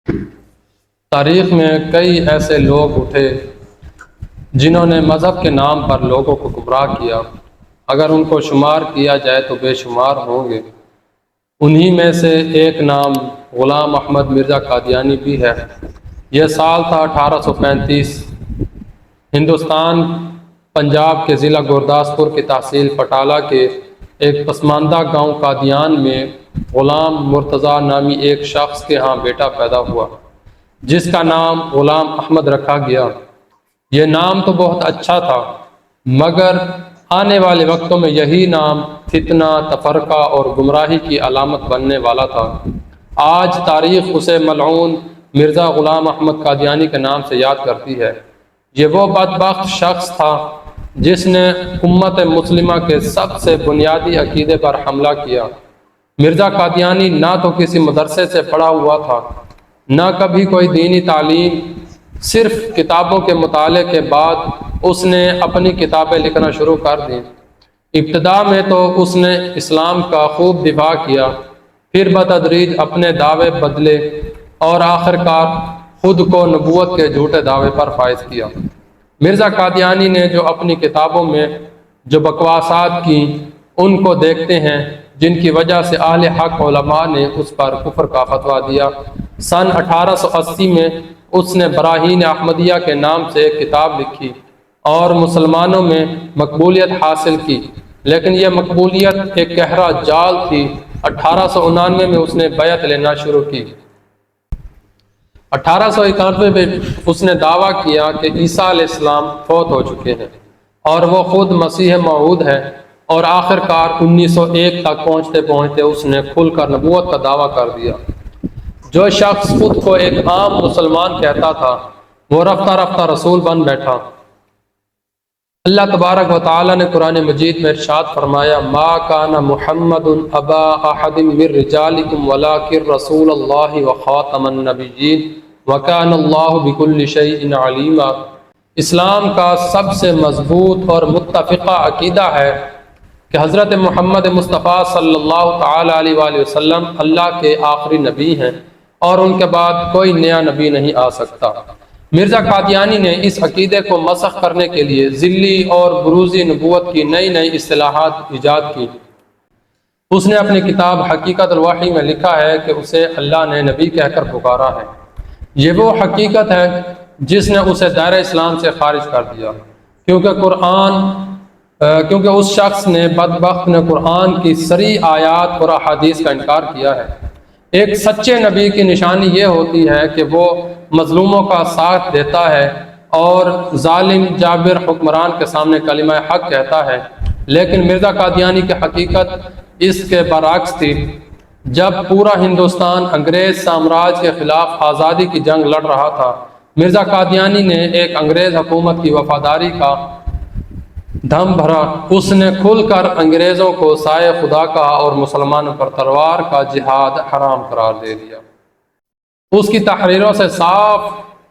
تاریخ میں کئی ایسے لوگ اٹھے جنہوں نے مذہب کے نام پر لوگوں کو گمراہ کیا۔ اگر ان کو شمار کیا جائے تو بے شمار ہوں گے۔ انہی میں سے ایک نام غلام احمد مرزا قادیانی بھی ہے۔ یہ سال تھا 1835۔ ہندوستان پنجاب کے ضلع گورداسپور کی تحصیل پٹالہ کے ایک پسماندہ گاؤں قادیان میں غلام مرتضیٰ نامی ایک شخص کے ہاں بیٹا پیدا ہوا جس کا نام غلام احمد رکھا گیا۔ یہ نام تو بہت اچھا تھا، مگر آنے والے وقتوں میں یہی نام فتنہ، تفرقہ اور گمراہی کی علامت بننے والا تھا۔ آج تاریخ اسے ملعون مرزا غلام احمد قادیانی کے نام سے یاد کرتی ہے۔ یہ وہ بدبخت شخص تھا جس نے امت مسلمہ کے سب سے بنیادی عقیدے پر حملہ کیا۔ مرزا قادیانی نہ تو کسی مدرسے سے پڑھا ہوا تھا، نہ کبھی کوئی دینی تعلیم۔ صرف کتابوں کے مطالعے کے بعد اس نے اپنی کتابیں لکھنا شروع کر دیں۔ ابتدا میں تو اس نے اسلام کا خوب دفاع کیا، پھر بتدریج اپنے دعوے بدلے اور آخرکار خود کو نبوت کے جھوٹے دعوے پر فائز کیا۔ مرزا قادیانی نے جو اپنی کتابوں میں جو بکواسات کی ان کو دیکھتے ہیں، جن کی وجہ سے اہل حق علماء نے اس پر کفر کا فتویٰ دیا۔ سن 1880 میں اس نے براہین احمدیہ کے نام سے ایک کتاب لکھی اور مسلمانوں میں مقبولیت حاصل کی، لیکن یہ مقبولیت ایک گہرا جال تھی۔ 1899 میں اس نے بیعت لینا شروع کی۔ 1891 میں اس نے دعویٰ کیا کہ عیسیٰ علیہ السلام فوت ہو چکے ہیں اور وہ خود مسیح موعود ہے، اور آخرکار 1901 تک پہنچتے پہنچتے اس نے کھل کر نبوت کا دعویٰ کر دیا۔ جو شخص خود کو ایک عام مسلمان کہتا تھا، وہ رفتہ رفتہ رسول بن بیٹھا۔ اللہ تبارک و تعالی نے قرآن مجید میں ارشاد فرمایا، ما کان محمد ابا احد من رجالکم ولکن رسول اللہ وخاتم النبیین وکان اللہ بکل شیء علیما۔ اسلام کا سب سے مضبوط اور متفقہ عقیدہ ہے کہ حضرت محمد مصطفیٰ صلی اللہ تعالی علیہ وآلہ وسلم اللہ کے آخری نبی ہیں اور ان کے بعد کوئی نیا نبی نہیں آ سکتا۔ مرزا قادیانی نے اس عقیدے کو مسخ کرنے کے لیے ذلی اور بروزی نبوت کی نئی نئی اصطلاحات ایجاد کی۔ اس نے اپنی کتاب حقیقت الوحی میں لکھا ہے کہ اسے اللہ نے نبی کہہ کر پکارا ہے۔ یہ وہ حقیقت ہے جس نے اسے دائرہ اسلام سے خارج کر دیا، کیونکہ اس شخص نے بدبخت نے قرآن کی صریح آیات اور احادیث کا انکار کیا ہے۔ ایک سچے نبی کی نشانی یہ ہوتی ہے کہ وہ مظلوموں کا ساتھ دیتا ہے اور ظالم جابر حکمران کے سامنے کلمہ حق کہتا ہے، لیکن مرزا قادیانی کی حقیقت اس کے برعکس تھی۔ جب پورا ہندوستان انگریز سامراج کے خلاف آزادی کی جنگ لڑ رہا تھا، مرزا قادیانی نے ایک انگریز حکومت کی وفاداری کا دم بھرا۔ اس نے کھل کر انگریزوں کو سائے خدا کہا اور مسلمانوں پر تلوار کا جہاد حرام قرار دے دیا۔ اس کی تحریروں سے صاف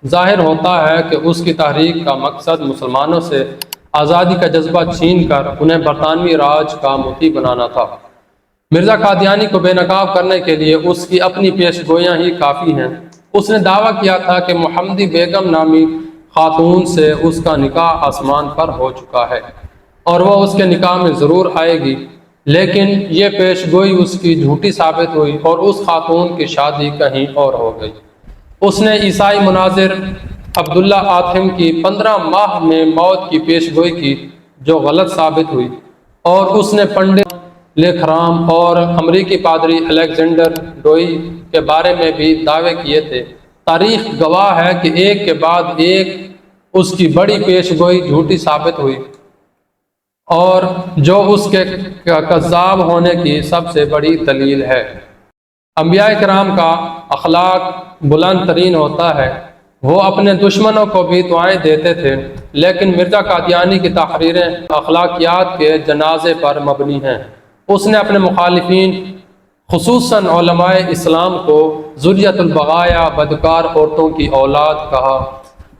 ظاہر ہوتا ہے کہ اس کی تحریک کا مقصد مسلمانوں سے آزادی کا جذبہ چھین کر انہیں برطانوی راج کا مطیع بنانا تھا۔ مرزا قادیانی کو بے نقاب کرنے کے لیے اس کی اپنی پیش گویاں ہی کافی ہیں۔ اس نے دعویٰ کیا تھا کہ محمدی بیگم نامی خاتون سے اس کا نکاح آسمان پر ہو چکا ہے اور وہ اس کے نکاح میں ضرور آئے گی، لیکن یہ پیش گوئی اس کی جھوٹی ثابت ہوئی اور اس خاتون کی شادی کہیں اور ہو گئی۔ اس نے عیسائی مناظر عبداللہ آتھم کی 15 ماہ میں موت کی پیش گوئی کی، جو غلط ثابت ہوئی، اور اس نے پنڈت لیکھرام اور امریکی پادری الیگزینڈر ڈوئی کے بارے میں بھی دعوے کیے تھے۔ تاریخ گواہ ہے کہ ایک کے بعد ایک اس کی بڑی پیش گوئی جھوٹی ثابت ہوئی، اور جو اس کے کذاب ہونے کی سب سے بڑی دلیل ہے۔ انبیاء کرام کا اخلاق بلند ترین ہوتا ہے۔ وہ اپنے دشمنوں کو بھی دعائیں دیتے تھے، لیکن مرزا قادیانی کی تحریریں اخلاقیات کے جنازے پر مبنی ہیں۔ اس نے اپنے مخالفین خصوصاً علماء اسلام کو ذریۃ البغایا، بدکار عورتوں کی اولاد کہا،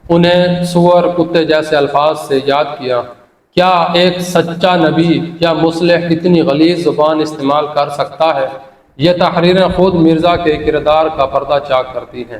انہیں سور کتے جیسے الفاظ سے یاد کیا۔ کیا ایک سچا نبی یا مصلح اتنی غلیظ زبان استعمال کر سکتا ہے؟ یہ تحریریں خود مرزا کے کردار کا پردہ چاک کرتی ہیں۔